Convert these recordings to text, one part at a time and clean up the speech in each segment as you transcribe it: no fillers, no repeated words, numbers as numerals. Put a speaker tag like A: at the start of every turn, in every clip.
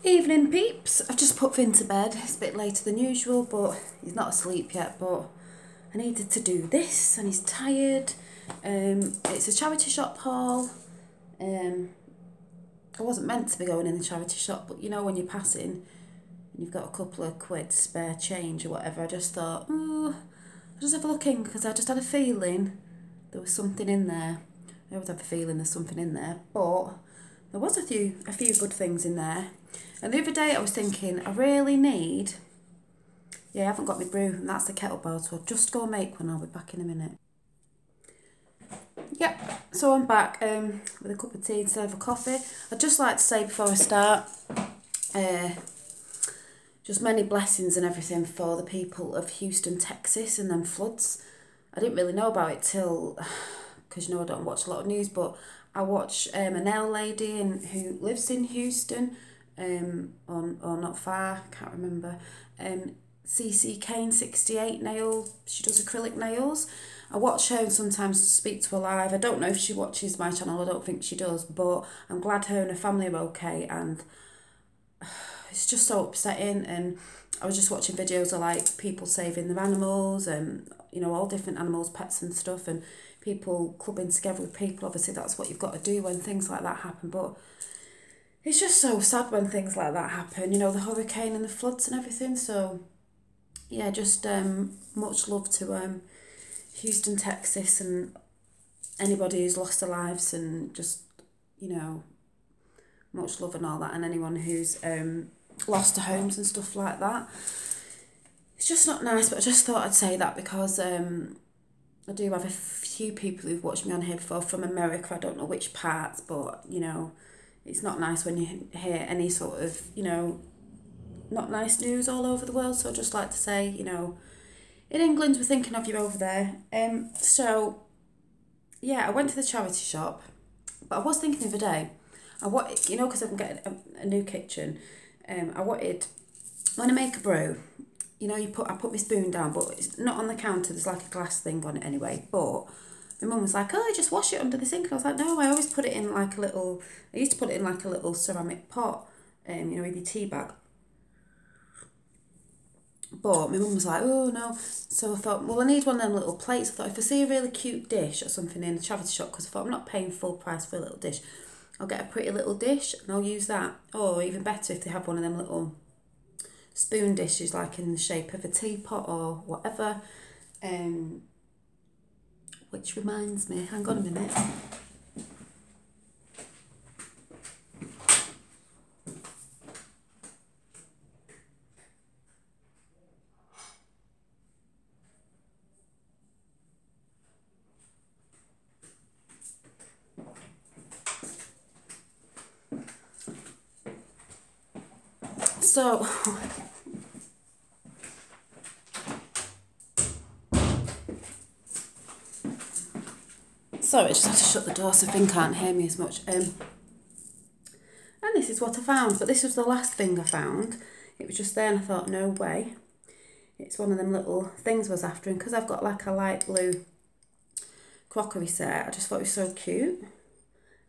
A: Evening peeps, I've just put Finn to bed. It's a bit later than usual, but he's not asleep yet, but I needed to do this and he's tired. It's a charity shop haul. I wasn't meant to be going in the charity shop, but you know when you're passing and you've got a couple of quid spare change or whatever, I just thought, I'll just have a look in because I just had a feeling there was something in there. I always have a feeling there's something in there, but there was a few good things in there. And the other day I was thinking, I really need, I haven't got my brew, and that's the kettlebell, so I'll just go and make one. I'll be back in a minute. Yep, so I'm back with a cup of tea instead of a coffee. I'd just like to say before I start, just many blessings and everything for the people of Houston, Texas, and them floods. I didn't really know about it till, because you know I don't watch a lot of news, but I watch a nail lady who lives in Houston, or not far, can't remember, CC Kane 68 nail, she does acrylic nails. I watch her and sometimes speak to her live. I don't know if she watches my channel, I don't think she does, but I'm glad her and her family are okay, and it's just so upsetting. And I was just watching videos of like people saving their animals and you know all different animals, pets and stuff, and people clubbing together with people. Obviously that's what you've got to do when things like that happen, but it's just so sad when things like that happen, you know, the hurricane and the floods and everything. So yeah, just much love to Houston, Texas, and anybody who's lost their lives, and just, you know, much love and all that, and anyone who's lost their homes and stuff like that. It's just not nice, but I just thought I'd say that because I do have a few people who've watched me on here before from America. I don't know which parts, but, you know, it's not nice when you hear any sort of, you know, not nice news all over the world. So I'd just like to say, you know, in England, we're thinking of you over there. So, yeah, I went to the charity shop, but I was thinking the other day, you know, because I'm getting a new kitchen, I want to make a brew. You know, I put my spoon down, but it's not on the counter. There's like a glass thing on it anyway. But my mum was like, oh, just wash it under the sink. And I was like, no, I always put it in like a little, I used to put it in like a little ceramic pot, you know, with your tea bag. But my mum was like, oh, no. So I thought, well, I need one of them little plates. I thought if I see a really cute dish or something in a charity shop, because I thought I'm not paying full price for a little dish, I'll get a pretty little dish and I'll use that. Or even better if they have one of them little spoon dishes, like in the shape of a teapot or whatever. Which reminds me, hang on a minute. So, sorry, I just had to shut the door so Finn can't hear me as much. And this is what I found, but this was the last thing I found. It was just there and I thought, no way. It's one of them little things I was after, and because I've got like a light blue crockery set, I just thought it was so cute.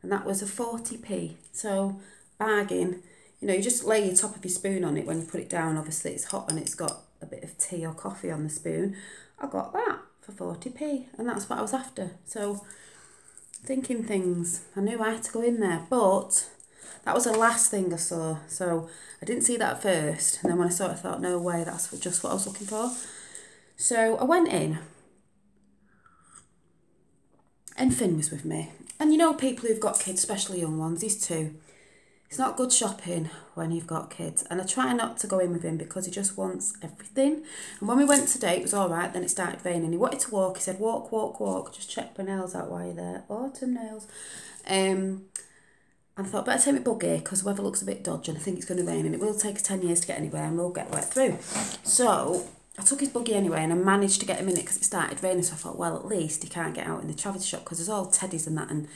A: And that was a 40p, so bargain. You know, you just lay your top of your spoon on it when you put it down. Obviously it's hot and it's got a bit of tea or coffee on the spoon. I got that for 40p, and that's what I was after. So thinking things, I knew I had to go in there, but that was the last thing I saw. So I didn't see that at first, and then when I saw it I thought, no way, that's just what I was looking for. So I went in and Finn was with me. And you know, people who've got kids, especially young ones, these two, it's not good shopping when you've got kids. And I try not to go in with him because he just wants everything. And when we went today, it was all right. Then it started raining. He wanted to walk. He said, walk, walk, walk. Just check my nails out while you're there. Autumn nails. And I thought, better take my buggy because the weather looks a bit dodgy and I think it's going to rain. And it will take us 10 years to get anywhere and we'll get wet through. So I took his buggy anyway and I managed to get him in it because it started raining. So I thought, well, at least he can't get out in the charity shop because there's all teddies and that, and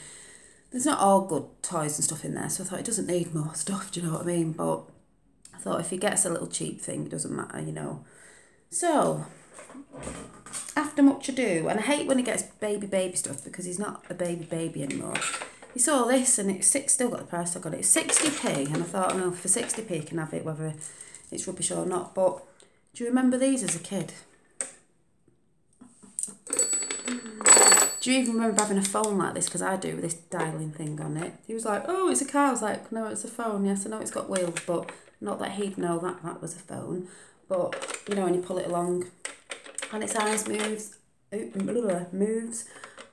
A: there's not all good toys and stuff in there. So I thought he doesn't need more stuff, do you know what I mean? But I thought if he gets a little cheap thing, it doesn't matter, you know. So after much ado, and I hate when he gets baby stuff because he's not a baby anymore. You saw this and it's still got the price I got it. It's 60p, and I thought, oh, for 60p you can have it whether it's rubbish or not. But do you remember these as a kid? Do you even remember having a phone like this? Because I do, with this dialing thing on it. He was like, oh, it's a car. I was like, no, it's a phone. Yes, I know it's got wheels, but not that he'd know that that was a phone. But, you know, when you pull it along and its eyes moves.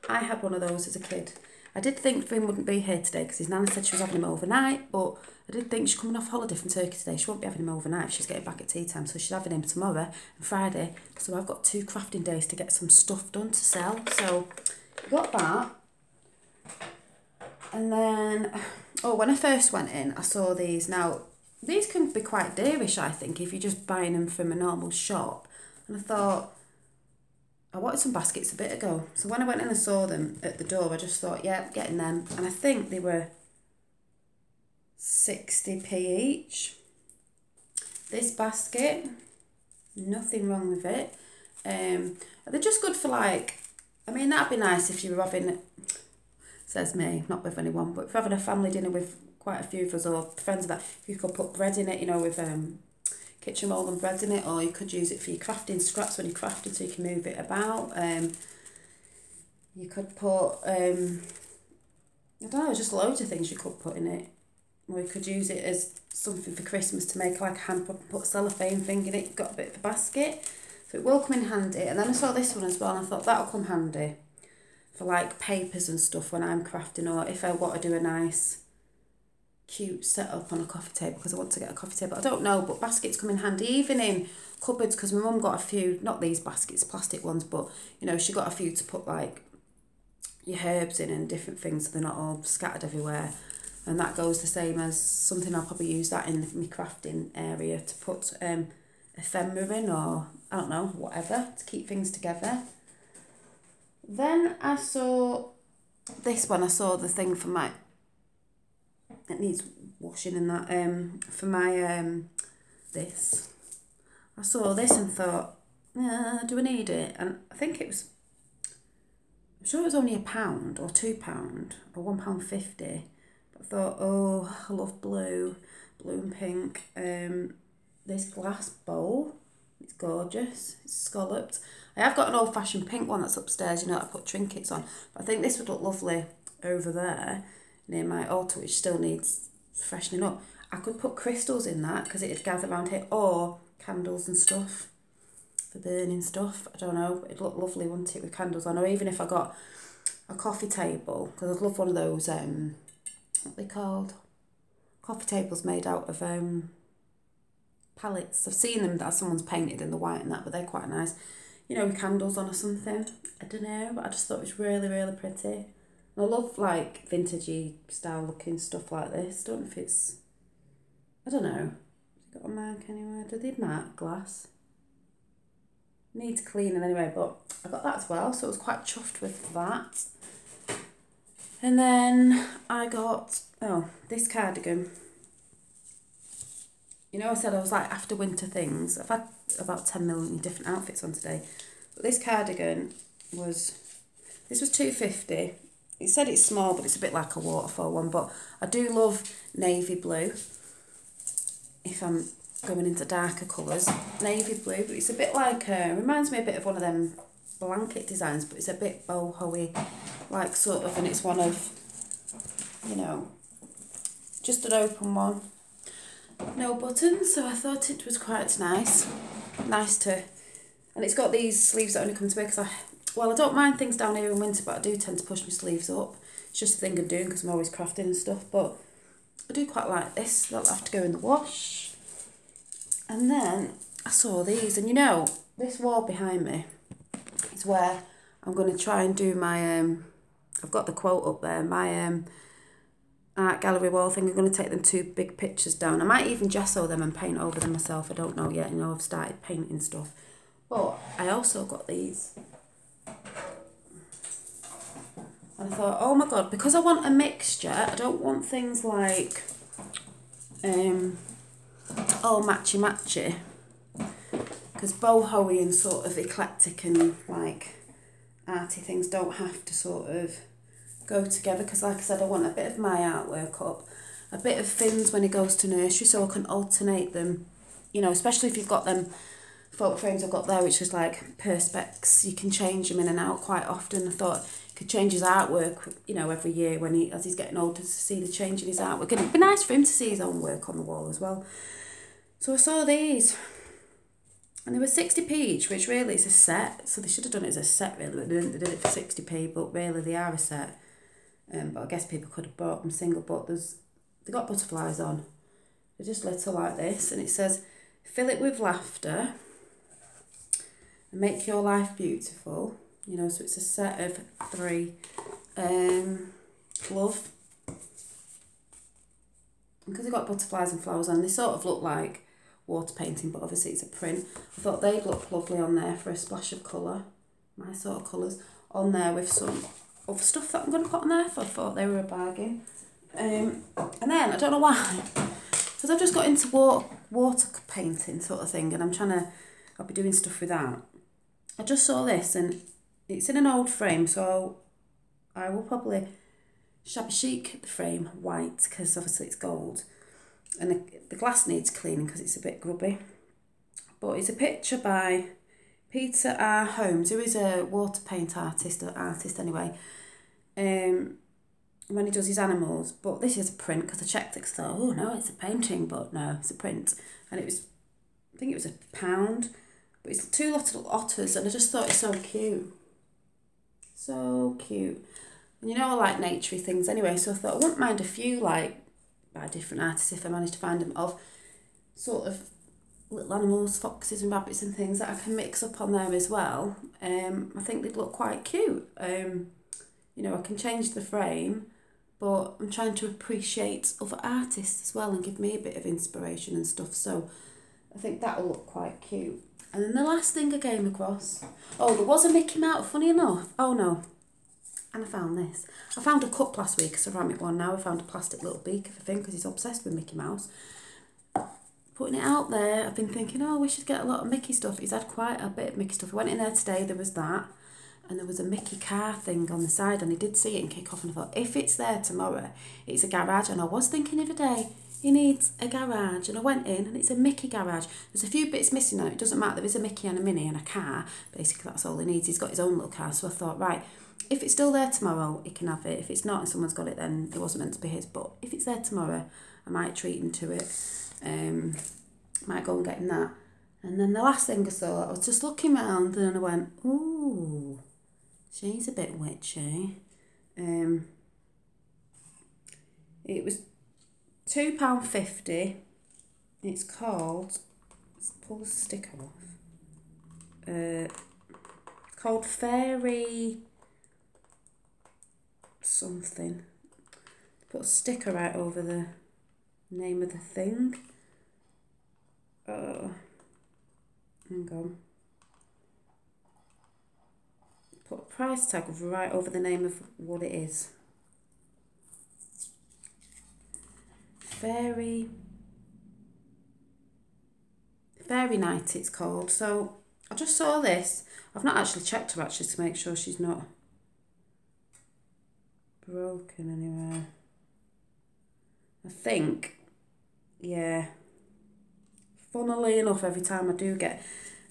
A: I had one of those as a kid. I did think Finn wouldn't be here today because his nana said she was having him overnight, but I did think she's coming off holiday from Turkey today. She won't be having him overnight if she's getting back at tea time, so she's having him tomorrow and Friday. So I've got 2 crafting days to get some stuff done to sell. So got that. And then, oh, when I first went in, I saw these. Now, these can be quite dearish, I think, if you're just buying them from a normal shop. And I thought, I wanted some baskets a bit ago. So when I went in and saw them at the door, I just thought, yeah, getting them. And I think they were 60p each. This basket, nothing wrong with it. They're just good for like, I mean, that'd be nice if you were having, says me, not with anyone, but if you're having a family dinner with quite a few of us or friends of that, you could put bread in it, you know, with kitchen roll and bread in it, or you could use it for your crafting scraps when you're crafting so you can move it about. You could put, I don't know, just loads of things you could put in it. Or you could use it as something for Christmas to make like a hamper and put a cellophane thing in it. You've got a bit of a basket. So it will come in handy. And then I saw this one as well and I thought that'll come handy for like papers and stuff when I'm crafting, or if I want to do a nice cute setup on a coffee table because I want to get a coffee table. I don't know, but baskets come in handy even in cupboards because my mum got a few, not these baskets, plastic ones, but you know, she got a few to put like your herbs in and different things so they're not all scattered everywhere. And that goes the same as something I'll probably use that in my crafting area to put ephemera in, or I don't know, whatever, to keep things together. Then I saw this one. I saw the thing for my, it needs washing and that, for my, this. I saw this and thought, do I need it? And I think it was, I'm sure it was only £1 or £2 or £1.50. But I thought, oh, I love blue and pink. This glass bowl, it's gorgeous, it's scalloped. I have got an old-fashioned pink one that's upstairs, you know, I put trinkets on. But I think this would look lovely over there near my altar, which still needs freshening up. I could put crystals in that because it'd gather around here, or candles and stuff for burning stuff. I don't know, it'd look lovely, wouldn't it, with candles on? Or even if I got a coffee table, because I'd love one of those, what are they called? Coffee tables made out of pallets. I've seen them that someone's painted in the white and that, but they're quite nice. You know, with candles on or something. I don't know, but I just thought it was really, really pretty. I love like vintagey style looking stuff like this. Don't know if it's, I don't know. Has it got a mark anywhere? Do they mark glass? Need to clean them anyway, but I got that as well, so I was quite chuffed with that. And then I got, oh, this cardigan. You know, I said I was like after winter things. I've had about 10 million different outfits on today. But this cardigan was, this was £2.50. It said it's small, but it's a bit like a waterfall one. But I do love navy blue. If I'm going into darker colours. Navy blue, but it's a bit like, reminds me a bit of one of them blanket designs, but it's a bit boho-y, like sort of, and it's one of, you know, just an open one. No buttons, so I thought it was quite nice. Nice to, and it's got these sleeves that only come to me because well, I don't mind things down here in winter, but I do tend to push my sleeves up. It's just a thing I'm doing because I'm always crafting and stuff, but I do quite like this. They'll have to go in the wash. And then I saw these, and you know, this wall behind me is where I'm going to try and do my, I've got the quote up there, my art gallery wall thing. I'm going to take them 2 big pictures down. I might even gesso them and paint over them myself. I don't know yet. You know, I've started painting stuff. But I also got these. And I thought, oh my God, because I want a mixture, I don't want things like, all matchy-matchy. Because boho-y and sort of eclectic and like arty things don't have to sort of go together, because like I said, I want a bit of my artwork up, a bit of Finn's when he goes to nursery, so I can alternate them, you know, especially if you've got them photo frames I've got there, which is like perspex, you can change them in and out quite often. I thought he could change his artwork, you know, every year when as he's getting older, to see the change in his artwork, and it'd be nice for him to see his own work on the wall as well. So I saw these, and they were 60p each, which really is a set, so they should have done it as a set really, but they did it for 60p, but really they are a set. But I guess people could have bought them single, but they got butterflies on. They're just little like this, and it says, fill it with laughter and make your life beautiful. You know, so it's a set of 3. Love. Because they got butterflies and flowers on, they sort of look like water painting, but obviously it's a print. I thought they'd look lovely on there for a splash of colour, my sort of colours, on there with some other stuff that I'm going to put on there, so I thought they were a bargain. And then, I don't know why, because I've just got into water painting sort of thing, and I'll be doing stuff with that. I just saw this, and it's in an old frame, so I will probably shabby chic the frame white, because obviously it's gold, and the glass needs cleaning because it's a bit grubby. But it's a picture by Peter R. Holmes, who is a water paint artist, anyway, when he does his animals. But this is a print, because I checked it, because I thought, oh no, it's a painting, but no, it's a print. And I think it was £1, but it's 2 little otters, and I just thought it's so cute. So cute. And you know, I like naturey things anyway, so I thought I wouldn't mind a few, like, by different artists, if I managed to find them, of sort of little animals, foxes and rabbits and things that I can mix up on there as well. I think they'd look quite cute. You know, I can change the frame, but I'm trying to appreciate other artists as well and give me a bit of inspiration and stuff, so I think that'll look quite cute. And then the last thing I came across, oh, there was a Mickey Mouse, funny enough, oh no, and I found this. I found a cup last week, a ceramic one. Now I found a plastic little beaker for Finn, because he's obsessed with Mickey Mouse. Putting it out there, I've been thinking, oh, we should get a lot of Mickey stuff. He's had quite a bit of Mickey stuff. I went in there today, there was that, and there was a Mickey car thing on the side, and he did see it and kick off, and I thought, if it's there tomorrow, it's a garage. And I was thinking the other day, he needs a garage, and I went in, and it's a Mickey garage. There's a few bits missing on it, it doesn't matter, there is a Mickey and a Minnie and a car, basically that's all he needs. He's got his own little car, so I thought, right, if it's still there tomorrow, he can have it. If it's not and someone's got it, then it wasn't meant to be his. But if it's there tomorrow, I might treat him to it. Might go and get him that. And then the last thing I saw, I was just looking around, and I went, ooh, she's a bit witchy. It was £2.50. It's called, let's pull the sticker off. Called Fairy something. Put a sticker right over the name of the thing. Oh, hang on. Put a price tag right over the name of what it is. Fairy Night it's called. So I just saw this. I've not actually checked her actually to make sure she's not broken anywhere. I think, yeah. Funnily enough, every time I do get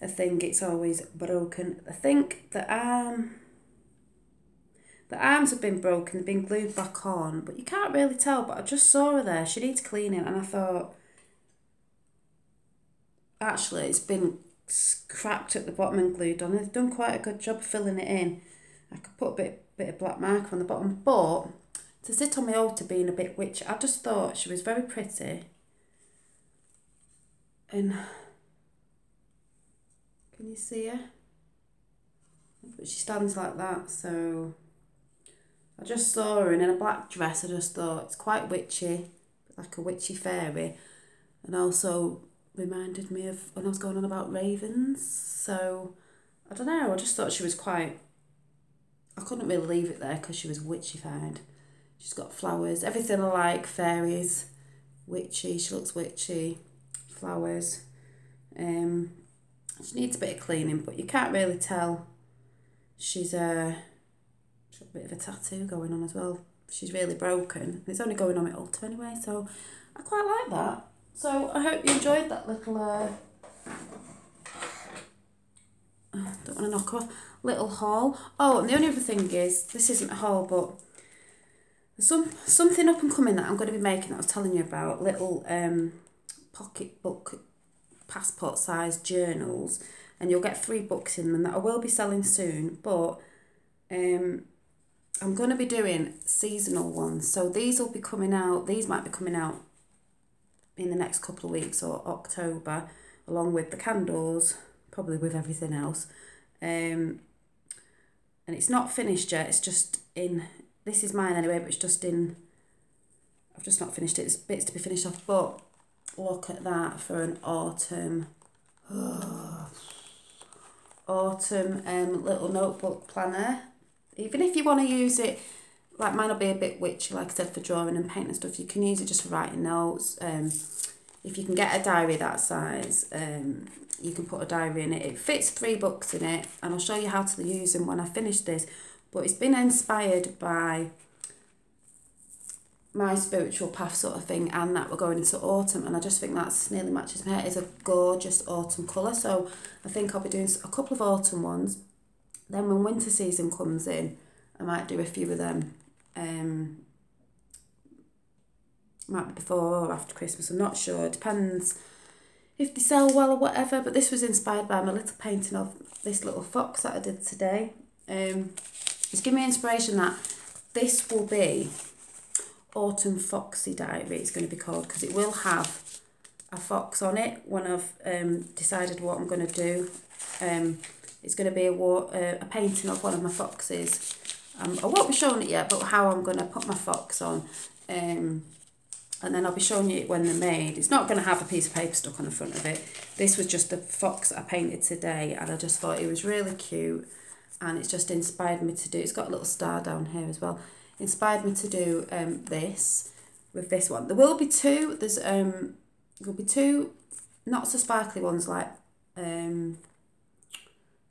A: a thing, it's always broken. I think the arms have been broken, they've been glued back on, but you can't really tell. But I just saw her there, she needs cleaning, and I thought, actually, it's been cracked at the bottom and glued on. They've done quite a good job filling it in. I could put a bit of black marker on the bottom, but to sit on my altar being a bit witchy, I just thought she was very pretty. And can you see her? But she stands like that, so I just saw her in a black dress. I just thought it's quite witchy, like a witchy fairy, and also reminded me of when I was going on about ravens. So I don't know, I just thought she was quite, I couldn't really leave it there because she was witchified. She's got flowers, everything I like, fairies, witchy, she looks witchy, flowers. She needs a bit of cleaning, but you can't really tell she's She's got a bit of a tattoo going on as well. She's really broken. It's only going on at Ulta anyway, so I quite like that. So I hope you enjoyed that little, don't want to knock off, little haul. Oh, and the only other thing is, this isn't a haul, but there's something up and coming that I'm going to be making that I was telling you about. Little pocketbook, passport size journals, and you'll get 3 books in them that I will be selling soon, but I'm going to be doing seasonal ones. So these will be coming out, these might be coming out in the next couple of weeks or October, along with the candles, probably with everything else. And it's not finished yet, it's just in, this is mine anyway, but it's just in, I've just not finished it, it's bits to be finished off, but look at that for an autumn, little notebook planner. Even if you want to use it, like mine will be a bit witchy, like I said, for drawing and painting and stuff, you can use it just for writing notes. If you can get a diary that size, you can put a diary in it. It fits 3 books in it, and I'll show you how to use them when I finish this. But it's been inspired by my spiritual path sort of thing, and that we're going into autumn, and I just think that's nearly matches my hair. It's a gorgeous autumn colour, so I think I'll be doing a couple of autumn ones. Then when winter season comes in, I might do a few of them. Might be before or after Christmas, I'm not sure. It depends if they sell well or whatever, but this was inspired by my little painting of this little fox that I did today. It's given me inspiration that this will be Autumn Foxy Diary, it's going to be called, because it will have a fox on it when I've decided what I'm going to do. It's going to be a painting of one of my foxes. I won't be showing it yet, but how I'm going to put my fox on. And then I'll be showing you it when they're made. It's not going to have a piece of paper stuck on the front of it. This was just a fox that I painted today, and I just thought it was really cute, and it's just inspired me to do, it's got a little star down here as well, inspired me to do this with this one. There will be 2, there'll be 2 not so sparkly ones, like a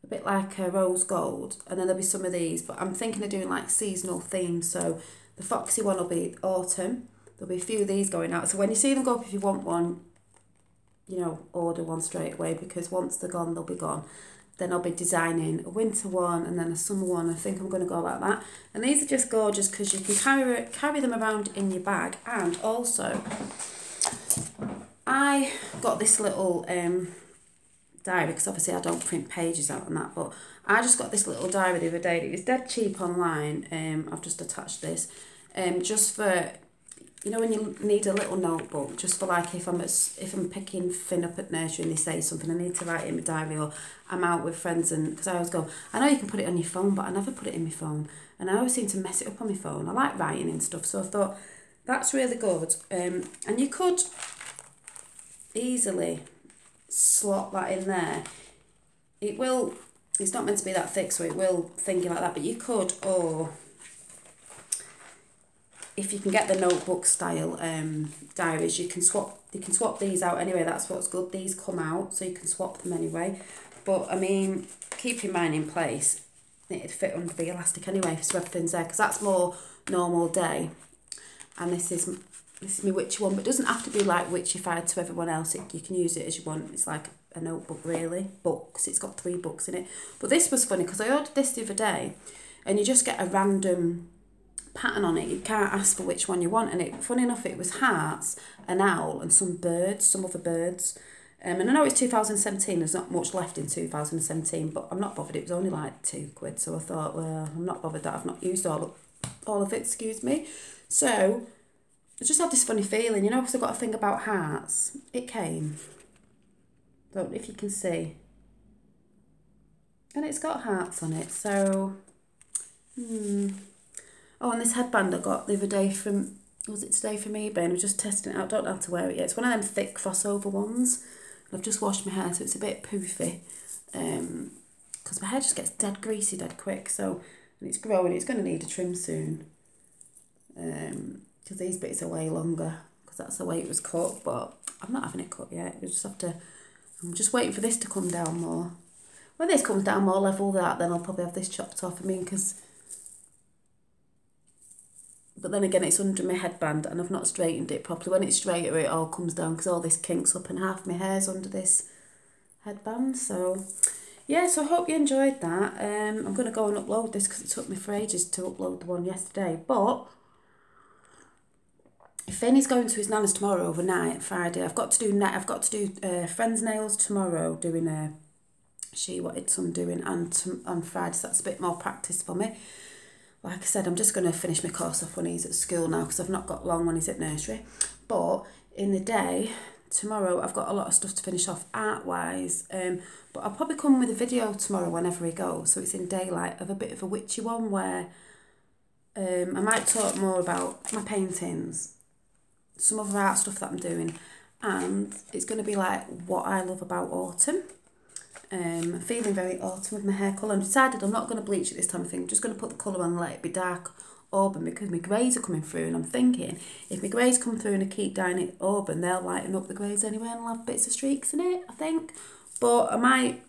A: bit like a rose gold, and then there'll be some of these, but I'm thinking of doing like seasonal themes. So the foxy one will be autumn. There'll be a few of these going out, so when you see them go up, if you want one, you know, order one straight away, because once they're gone, they'll be gone. Then I'll be designing a winter one and then a summer one. I think I'm going to go like that. And these are just gorgeous because you can carry them around in your bag. And also, I got this little diary, because obviously I don't print pages out on that, but I just got this little diary the other day. It was dead cheap online. I've just attached this just for, you know, when you need a little notebook, just for like if I'm picking Finn up at nursery and they say something, I need to write it in my diary, or I'm out with friends, and because I always go, I know you can put it on your phone, but I never put it in my phone, and I always seem to mess it up on my phone. I like writing and stuff, so I thought that's really good. And you could easily slot that in there. It's not meant to be that thick, so it will thingy like that, but you could, or if you can get the notebook style diaries, you can swap these out anyway. That's what's good. These come out, so you can swap them anyway. But I mean, keeping mine in place, it'd fit under the elastic anyway, so everything's there, because that's more normal day. And this is my witchy one, but it doesn't have to be like witchified to everyone else. You can use it as you want. It's like a notebook, really. Books. It's got 3 books in it. But this was funny because I ordered this the other day, and you just get a random pattern on it. You can't ask for which one you want, and it, funny enough, it was hearts, an owl, and some other birds. And I know it's 2017, there's not much left in 2017, but I'm not bothered. It was only like £2, so I thought, well, I'm not bothered that I've not used all of it, excuse me. So I just had this funny feeling, you know, because I got a thing about hearts. It came. Don't know if you can see. And it's got hearts on it, so Oh, and this headband I got the other day from, was it today from eBay, and I was just testing it out. I don't know how to wear it yet. It's one of them thick crossover ones. And I've just washed my hair, so it's a bit poofy. Because my hair just gets dead greasy dead quick. So, and it's growing. It's going to need a trim soon. Because these bits are way longer, because that's the way it was cut. But I'm not having it cut yet. We just have to, I'm just waiting for this to come down more. When this comes down more level that, then I'll probably have this chopped off. I mean, because But then again, it's under my headband and I've not straightened it properly. When it's straighter, it all comes down because all this kinks up and half my hair's under this headband. So yeah, so I hope you enjoyed that. I'm going to go and upload this because it took me for ages to upload the one yesterday. But if Finney's going to his nana's tomorrow overnight, Friday, I've got to do friend's nails tomorrow, doing she wanted some doing, and on Friday, so that's a bit more practice for me. Like I said, I'm just going to finish my course off when he's at school now because I've not got long when he's at nursery. But in the day, tomorrow, I've got a lot of stuff to finish off art-wise. But I'll probably come with a video tomorrow whenever he goes, so it's in daylight, of a bit of a witchy one where I might talk more about my paintings, some other art stuff that I'm doing, and it's going to be like what I love about autumn. I'm feeling very autumn with my hair colour. I've decided I'm not going to bleach it this time. I think I'm just going to put the colour on and let it be dark auburn because my greys are coming through, and I'm thinking if my greys come through and I keep dyeing it auburn, they'll lighten up the greys anyway and I'll have bits of streaks in it, I think. But I might,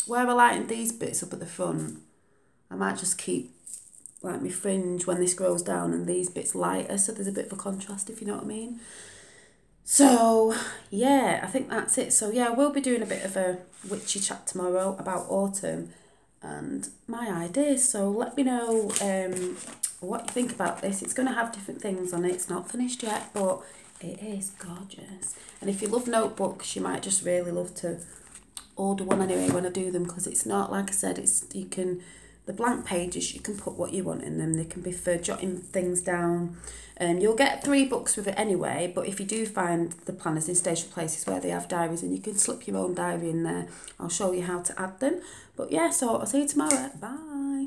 A: where I lighten these bits up at the front, I might just keep like my fringe when this grows down and these bits lighter, so there's a bit of a contrast, if you know what I mean. So yeah, I think that's it. So yeah, we'll be doing a bit of a witchy chat tomorrow about autumn and my ideas. So let me know what you think about this. It's going to have different things on it. It's not finished yet, but it is gorgeous. And if you love notebooks, you might just really love to order one anyway when I do them, because it's not, like I said, the blank pages, you can put what you want in them. They can be for jotting things down. You'll get 3 books with it anyway, but if you do find the planners in stationary places where they have diaries, and you can slip your own diary in there, I'll show you how to add them. But yeah, so I'll see you tomorrow. Bye.